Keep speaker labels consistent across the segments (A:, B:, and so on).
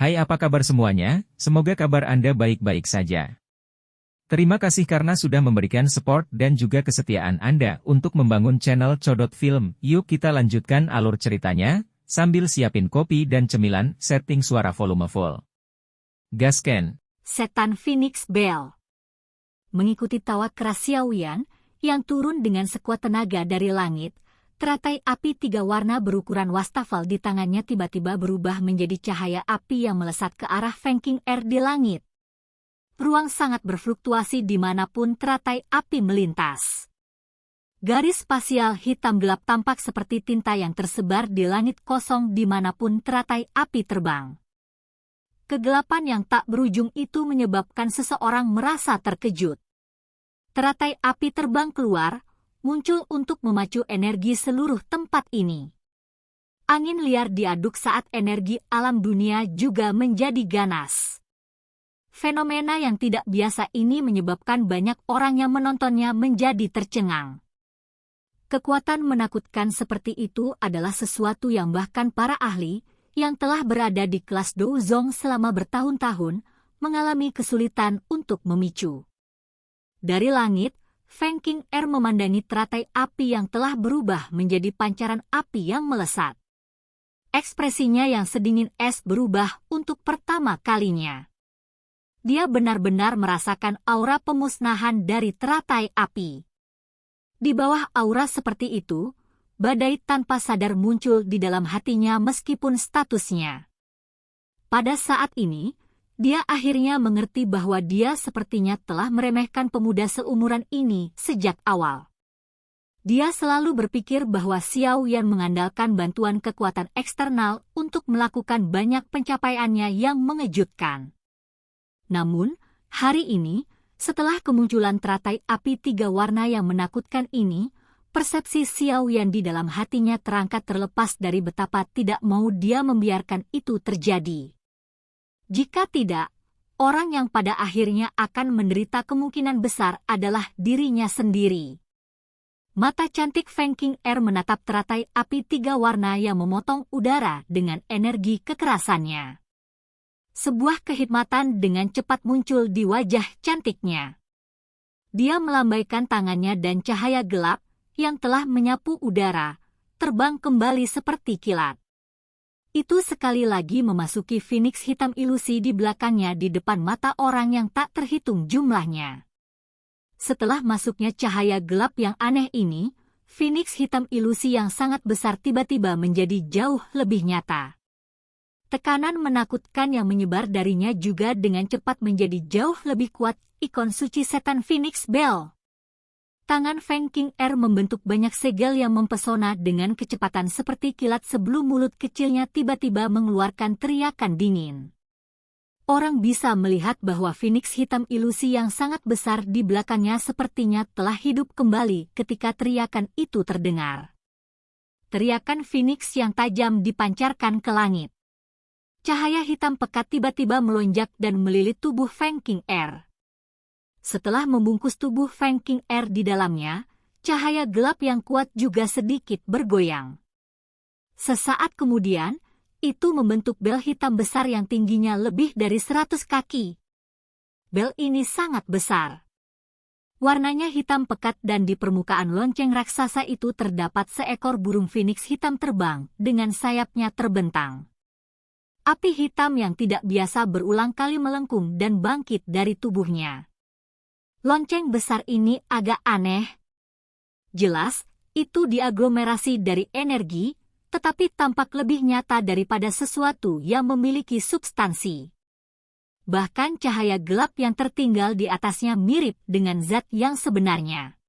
A: Hai, apa kabar semuanya? Semoga kabar Anda baik-baik saja. Terima kasih karena sudah memberikan support dan juga kesetiaan Anda untuk membangun channel Codot Film. Yuk kita lanjutkan alur ceritanya, sambil siapin kopi dan cemilan, setting suara volume full. Gasken.
B: Setan Phoenix Bell. Mengikuti tawa keras Xiaoyan, yang turun dengan sekuat tenaga dari langit, teratai api 3 warna berukuran wastafel di tangannya tiba-tiba berubah menjadi cahaya api yang melesat ke arah Feng Qing'er di langit. Ruang sangat berfluktuasi dimanapun teratai api melintas. Garis spasial hitam gelap tampak seperti tinta yang tersebar di langit kosong dimanapun teratai api terbang. Kegelapan yang tak berujung itu menyebabkan seseorang merasa terkejut. Teratai api terbang keluar, muncul untuk memacu energi seluruh tempat ini. Angin liar diaduk saat energi alam dunia juga menjadi ganas. Fenomena yang tidak biasa ini menyebabkan banyak orang yang menontonnya menjadi tercengang. Kekuatan menakutkan seperti itu adalah sesuatu yang bahkan para ahli, yang telah berada di kelas Douzong selama bertahun-tahun, mengalami kesulitan untuk memicu. Dari langit, Feng Qing'er memandangi teratai api yang telah berubah menjadi pancaran api yang melesat. Ekspresinya yang sedingin es berubah untuk pertama kalinya. Dia benar-benar merasakan aura pemusnahan dari teratai api. Di bawah aura seperti itu, badai tanpa sadar muncul di dalam hatinya meskipun statusnya. Pada saat ini, dia akhirnya mengerti bahwa dia sepertinya telah meremehkan pemuda seumuran ini sejak awal. Dia selalu berpikir bahwa Xiaoyan mengandalkan bantuan kekuatan eksternal untuk melakukan banyak pencapaiannya yang mengejutkan. Namun, hari ini, setelah kemunculan teratai api 3 warna yang menakutkan ini, persepsi Xiaoyan di dalam hatinya terangkat terlepas dari betapa tidak mau dia membiarkan itu terjadi. Jika tidak, orang yang pada akhirnya akan menderita kemungkinan besar adalah dirinya sendiri. Mata cantik Feng Qing'er menatap teratai api 3 warna yang memotong udara dengan energi kekerasannya. Sebuah kehikmatan dengan cepat muncul di wajah cantiknya. Dia melambaikan tangannya dan cahaya gelap yang telah menyapu udara, terbang kembali seperti kilat. Itu sekali lagi memasuki Phoenix hitam ilusi di belakangnya di depan mata orang yang tak terhitung jumlahnya. Setelah masuknya cahaya gelap yang aneh ini, Phoenix hitam ilusi yang sangat besar tiba-tiba menjadi jauh lebih nyata. Tekanan menakutkan yang menyebar darinya juga dengan cepat menjadi jauh lebih kuat, ikon suci setan Phoenix Bell. Tangan Feng Qing'er membentuk banyak segel yang mempesona dengan kecepatan seperti kilat sebelum mulut kecilnya tiba-tiba mengeluarkan teriakan dingin. Orang bisa melihat bahwa Phoenix hitam ilusi yang sangat besar di belakangnya sepertinya telah hidup kembali ketika teriakan itu terdengar. Teriakan Phoenix yang tajam dipancarkan ke langit. Cahaya hitam pekat tiba-tiba melonjak dan melilit tubuh Feng Qing'er. Setelah membungkus tubuh Feng Qing'er di dalamnya, cahaya gelap yang kuat juga sedikit bergoyang. Sesaat kemudian, itu membentuk bel hitam besar yang tingginya lebih dari 100 kaki. Bel ini sangat besar. Warnanya hitam pekat dan di permukaan lonceng raksasa itu terdapat seekor burung phoenix hitam terbang dengan sayapnya terbentang. Api hitam yang tidak biasa berulang kali melengkung dan bangkit dari tubuhnya. Lonceng besar ini agak aneh. Jelas, itu diaglomerasi dari energi, tetapi tampak lebih nyata daripada sesuatu yang memiliki substansi. Bahkan cahaya gelap yang tertinggal di atasnya mirip dengan zat yang sebenarnya.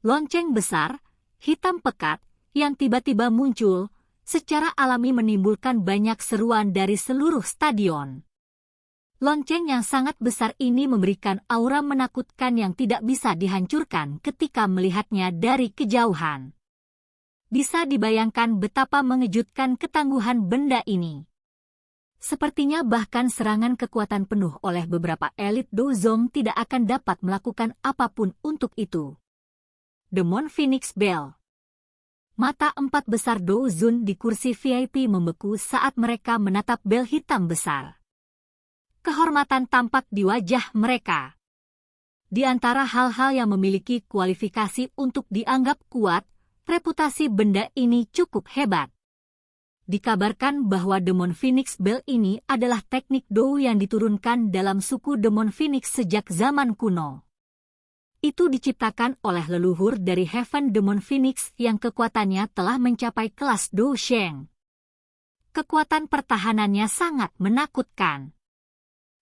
B: Lonceng besar, hitam pekat, yang tiba-tiba muncul, secara alami menimbulkan banyak seruan dari seluruh stadion. Lonceng yang sangat besar ini memberikan aura menakutkan yang tidak bisa dihancurkan ketika melihatnya dari kejauhan. Bisa dibayangkan betapa mengejutkan ketangguhan benda ini. Sepertinya bahkan serangan kekuatan penuh oleh beberapa elit Douzong tidak akan dapat melakukan apapun untuk itu. Demon Phoenix Bell. Mata empat besar Do Zun di kursi VIP membeku saat mereka menatap bel hitam besar. Kehormatan tampak di wajah mereka. Di antara hal-hal yang memiliki kualifikasi untuk dianggap kuat, reputasi benda ini cukup hebat. Dikabarkan bahwa Demon Phoenix Bell ini adalah teknik Do yang diturunkan dalam suku Demon Phoenix sejak zaman kuno. Itu diciptakan oleh leluhur dari Heaven Demon Phoenix yang kekuatannya telah mencapai kelas Do Sheng. Kekuatan pertahanannya sangat menakutkan.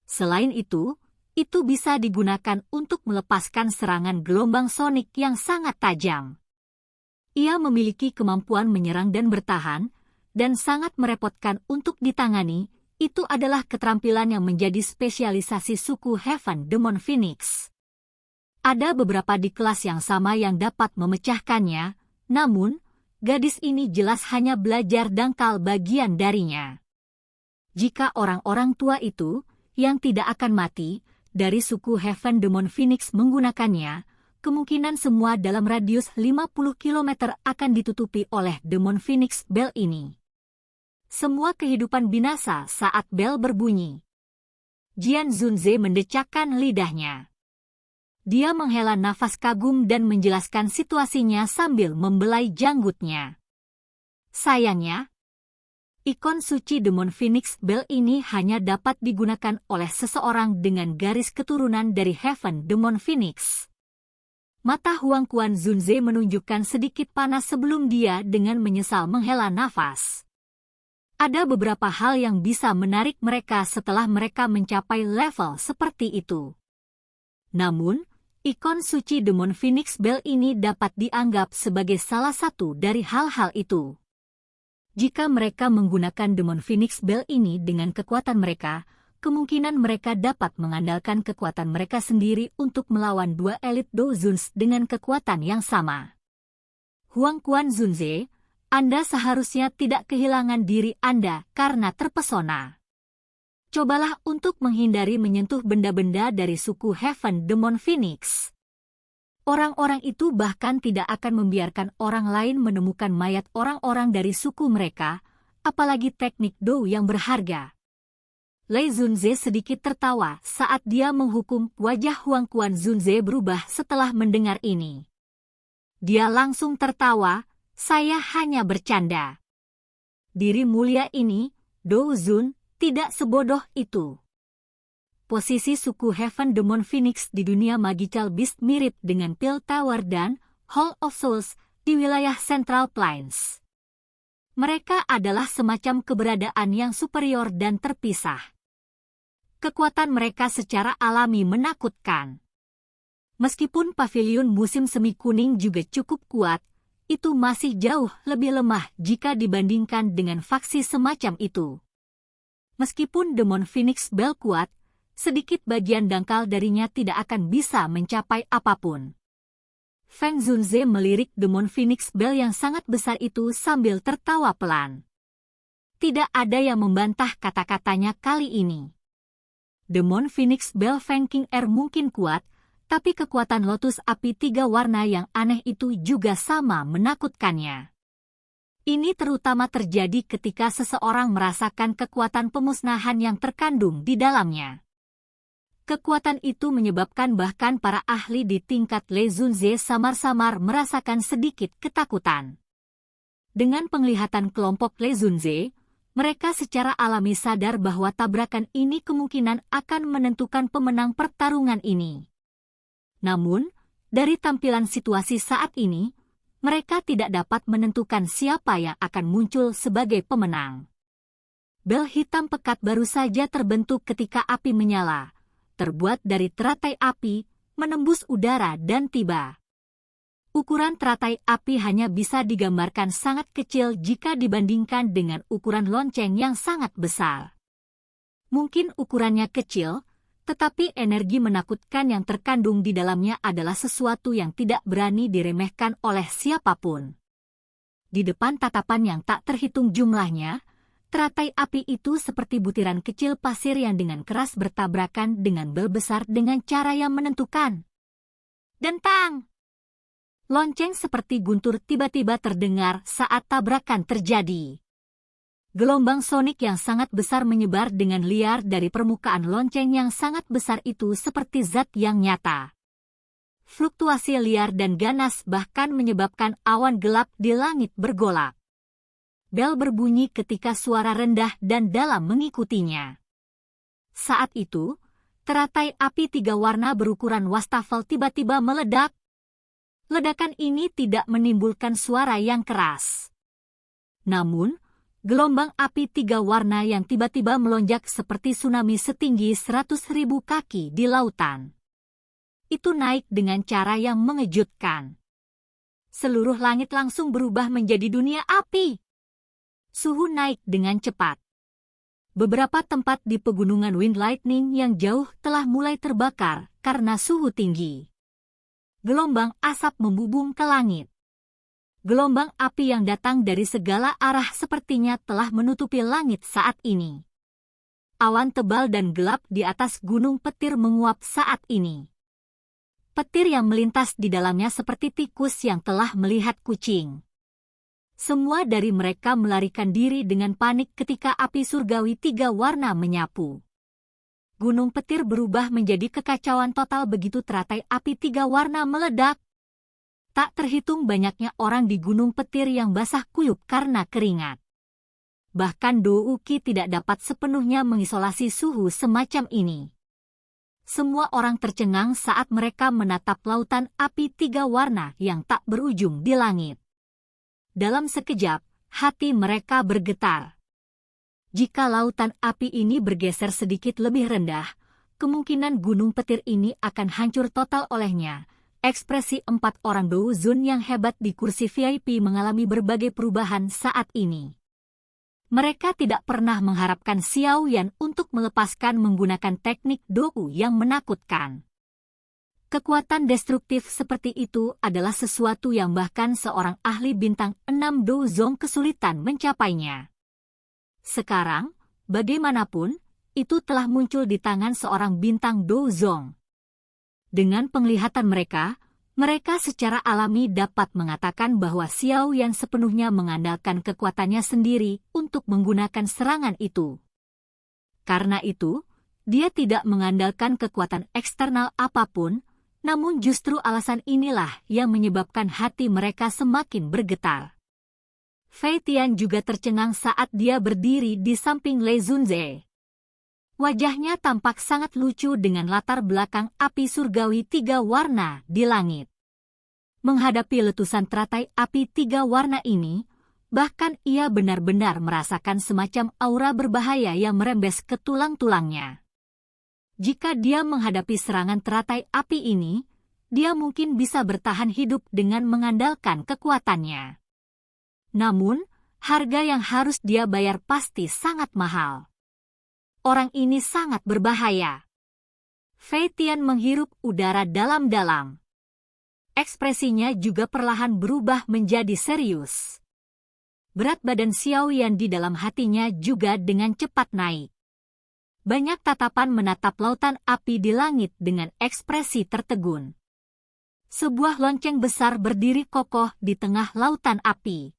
B: Selain itu bisa digunakan untuk melepaskan serangan gelombang sonik yang sangat tajam. Ia memiliki kemampuan menyerang dan bertahan, dan sangat merepotkan untuk ditangani. Itu adalah keterampilan yang menjadi spesialisasi suku Heaven Demon Phoenix. Ada beberapa di kelas yang sama yang dapat memecahkannya, namun, gadis ini jelas hanya belajar dangkal bagian darinya. Jika orang-orang tua itu, yang tidak akan mati, dari suku Heaven Demon Phoenix menggunakannya, kemungkinan semua dalam radius 50 km akan ditutupi oleh Demon Phoenix Bell ini. Semua kehidupan binasa saat bel berbunyi. Jian Zunze mendecakkan lidahnya. Dia menghela nafas kagum dan menjelaskan situasinya sambil membelai janggutnya. Sayangnya, ikon suci Demon Phoenix Bell ini hanya dapat digunakan oleh seseorang dengan garis keturunan dari Heaven Demon Phoenix. Mata Huang Quan Zunze menunjukkan sedikit panas sebelum dia dengan menyesal menghela nafas. Ada beberapa hal yang bisa menarik mereka setelah mereka mencapai level seperti itu. Namun, ikon suci Demon Phoenix Bell ini dapat dianggap sebagai salah satu dari hal-hal itu. Jika mereka menggunakan Demon Phoenix Bell ini dengan kekuatan mereka, kemungkinan mereka dapat mengandalkan kekuatan mereka sendiri untuk melawan dua elit Do Zuns dengan kekuatan yang sama. Huang Quan Zunze, Anda seharusnya tidak kehilangan diri Anda karena terpesona. Cobalah untuk menghindari menyentuh benda-benda dari suku Heaven Demon Phoenix. Orang-orang itu bahkan tidak akan membiarkan orang lain menemukan mayat orang-orang dari suku mereka, apalagi teknik Do yang berharga. Lei Zunze sedikit tertawa saat dia menghukum. Wajah Huang Quan Zunze berubah setelah mendengar ini. Dia langsung tertawa, saya hanya bercanda. Diri mulia ini, Do Zun, tidak sebodoh itu. Posisi suku Heaven Demon Phoenix di dunia Magical Beast mirip dengan Pil Tower dan Hall of Souls di wilayah Central Plains. Mereka adalah semacam keberadaan yang superior dan terpisah. Kekuatan mereka secara alami menakutkan. Meskipun pavilion musim semi kuning juga cukup kuat, itu masih jauh lebih lemah jika dibandingkan dengan faksi semacam itu. Meskipun Demon Phoenix Bell kuat, sedikit bagian dangkal darinya tidak akan bisa mencapai apapun. Feng Zunze melirik Demon Phoenix Bell yang sangat besar itu sambil tertawa pelan. Tidak ada yang membantah kata-katanya kali ini. Demon Phoenix Bell Feng King Er mungkin kuat, tapi kekuatan lotus api 3 warna yang aneh itu juga sama menakutkannya. Ini terutama terjadi ketika seseorang merasakan kekuatan pemusnahan yang terkandung di dalamnya. Kekuatan itu menyebabkan bahkan para ahli di tingkat Lei Zunze samar-samar merasakan sedikit ketakutan. Dengan penglihatan kelompok Lei Zunze, mereka secara alami sadar bahwa tabrakan ini kemungkinan akan menentukan pemenang pertarungan ini. Namun, dari tampilan situasi saat ini, mereka tidak dapat menentukan siapa yang akan muncul sebagai pemenang. Bel hitam pekat baru saja terbentuk ketika api menyala, terbuat dari teratai api, menembus udara dan tiba. Ukuran teratai api hanya bisa digambarkan sangat kecil jika dibandingkan dengan ukuran lonceng yang sangat besar. Mungkin ukurannya kecil, tetapi energi menakutkan yang terkandung di dalamnya adalah sesuatu yang tidak berani diremehkan oleh siapapun. Di depan tatapan yang tak terhitung jumlahnya, teratai api itu seperti butiran kecil pasir yang dengan keras bertabrakan dengan bel besar dengan cara yang menentukan. Dentang! Lonceng seperti guntur tiba-tiba terdengar saat tabrakan terjadi. Gelombang sonik yang sangat besar menyebar dengan liar dari permukaan lonceng yang sangat besar itu seperti zat yang nyata. Fluktuasi liar dan ganas bahkan menyebabkan awan gelap di langit bergolak. Bel berbunyi ketika suara rendah dan dalam mengikutinya. Saat itu, teratai api 3 warna berukuran wastafel tiba-tiba meledak. Ledakan ini tidak menimbulkan suara yang keras. Namun, gelombang api 3 warna yang tiba-tiba melonjak seperti tsunami setinggi 100.000 kaki di lautan. Itu naik dengan cara yang mengejutkan. Seluruh langit langsung berubah menjadi dunia api. Suhu naik dengan cepat. Beberapa tempat di pegunungan Wind Lightning yang jauh telah mulai terbakar karena suhu tinggi. Gelombang asap membubung ke langit. Gelombang api yang datang dari segala arah sepertinya telah menutupi langit saat ini. Awan tebal dan gelap di atas gunung petir menguap saat ini. Petir yang melintas di dalamnya seperti tikus yang telah melihat kucing. Semua dari mereka melarikan diri dengan panik ketika api surgawi 3 warna menyapu. Gunung petir berubah menjadi kekacauan total begitu teratai api 3 warna meledak. Tak terhitung banyaknya orang di gunung petir yang basah kuyup karena keringat. Bahkan Douki tidak dapat sepenuhnya mengisolasi suhu semacam ini. Semua orang tercengang saat mereka menatap lautan api 3 warna yang tak berujung di langit. Dalam sekejap, hati mereka bergetar. Jika lautan api ini bergeser sedikit lebih rendah, kemungkinan gunung petir ini akan hancur total olehnya. Ekspresi 4 orang Douzun yang hebat di kursi VIP mengalami berbagai perubahan saat ini. Mereka tidak pernah mengharapkan Xiao Yan untuk melepaskan menggunakan teknik Dou yang menakutkan. Kekuatan destruktif seperti itu adalah sesuatu yang bahkan seorang ahli bintang 6 Douzong kesulitan mencapainya. Sekarang, bagaimanapun, itu telah muncul di tangan seorang bintang Douzong. Dengan penglihatan mereka secara alami dapat mengatakan bahwa Xiao Yan sepenuhnya mengandalkan kekuatannya sendiri untuk menggunakan serangan itu. Karena itu, dia tidak mengandalkan kekuatan eksternal apapun, namun justru alasan inilah yang menyebabkan hati mereka semakin bergetar. Fei Tian juga tercengang saat dia berdiri di samping Lei Zunze. Wajahnya tampak sangat lucu dengan latar belakang api surgawi 3 warna di langit. Menghadapi letusan teratai api 3 warna ini, bahkan ia benar-benar merasakan semacam aura berbahaya yang merembes ke tulang-tulangnya. Jika dia menghadapi serangan teratai api ini, dia mungkin bisa bertahan hidup dengan mengandalkan kekuatannya. Namun, harga yang harus dia bayar pasti sangat mahal. Orang ini sangat berbahaya. Fei Tian menghirup udara dalam-dalam. Ekspresinya juga perlahan berubah menjadi serius. Berat badan Xiao Yan di dalam hatinya juga dengan cepat naik. Banyak tatapan menatap lautan api di langit dengan ekspresi tertegun. Sebuah lonceng besar berdiri kokoh di tengah lautan api.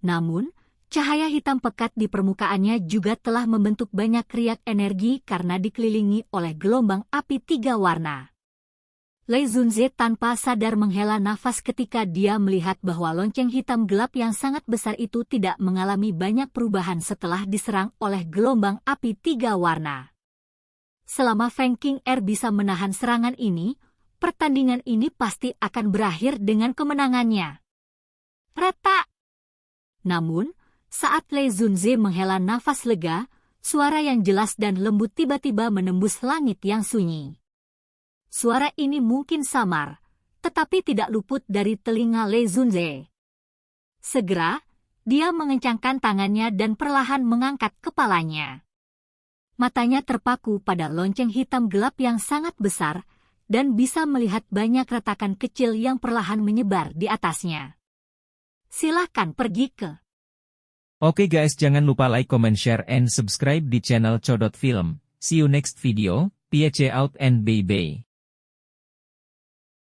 B: Namun, cahaya hitam pekat di permukaannya juga telah membentuk banyak riak energi karena dikelilingi oleh gelombang api 3 warna. Lei Zunze tanpa sadar menghela nafas ketika dia melihat bahwa lonceng hitam gelap yang sangat besar itu tidak mengalami banyak perubahan setelah diserang oleh gelombang api 3 warna. Selama Feng Qing'er bisa menahan serangan ini, pertandingan ini pasti akan berakhir dengan kemenangannya. Retak! Namun, saat Lei Zunze menghela nafas lega, suara yang jelas dan lembut tiba-tiba menembus langit yang sunyi. Suara ini mungkin samar, tetapi tidak luput dari telinga Lei Zunze. Segera, dia mengencangkan tangannya dan perlahan mengangkat kepalanya. Matanya terpaku pada lonceng hitam gelap yang sangat besar, dan bisa melihat banyak retakan kecil yang perlahan menyebar di atasnya. Silahkan pergi ke.
A: Oke guys, jangan lupa like, comment, share, and subscribe di channel Codot Film. See you next video, peace out and bye-bye.